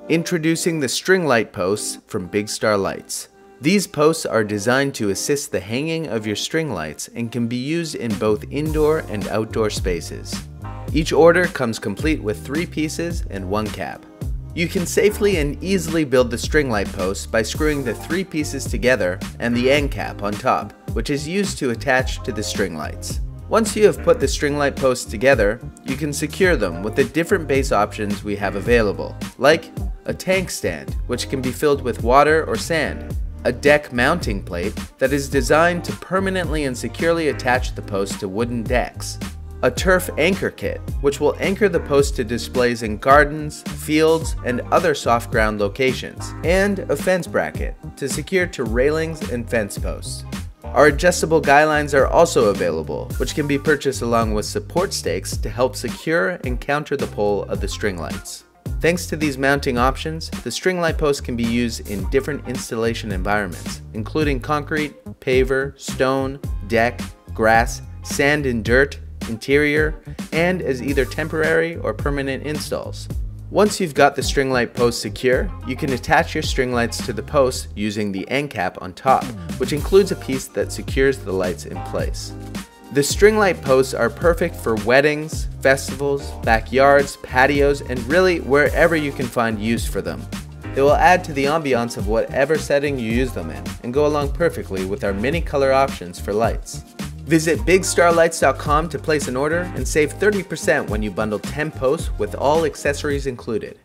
Introducing the string light posts from Big Star Lights. These posts are designed to assist the hanging of your string lights and can be used in both indoor and outdoor spaces. Each order comes complete with 3 pieces and 1 cap. You can safely and easily build the string light posts by screwing the 3 pieces together and the end cap on top, which is used to attach to the string lights. Once you have put the string light posts together, you can secure them with the different base options we have available, like a tank stand, which can be filled with water or sand, a deck mounting plate that is designed to permanently and securely attach the post to wooden decks, a turf anchor kit, which will anchor the post to displays in gardens, fields, and other soft ground locations, and a fence bracket to secure to railings and fence posts. Our adjustable guy lines are also available, which can be purchased along with support stakes to help secure and counter the pull of the string lights. Thanks to these mounting options, the string light post can be used in different installation environments, including concrete, paver, stone, deck, grass, sand and dirt, interior, and as either temporary or permanent installs. Once you've got the string light post secure, you can attach your string lights to the post using the end cap on top, which includes a piece that secures the lights in place. The string light posts are perfect for weddings, festivals, backyards, patios, and really wherever you can find use for them. They will add to the ambiance of whatever setting you use them in and go along perfectly with our many color options for lights. Visit bigstarlights.com to place an order and save 30% when you bundle 10 posts with all accessories included.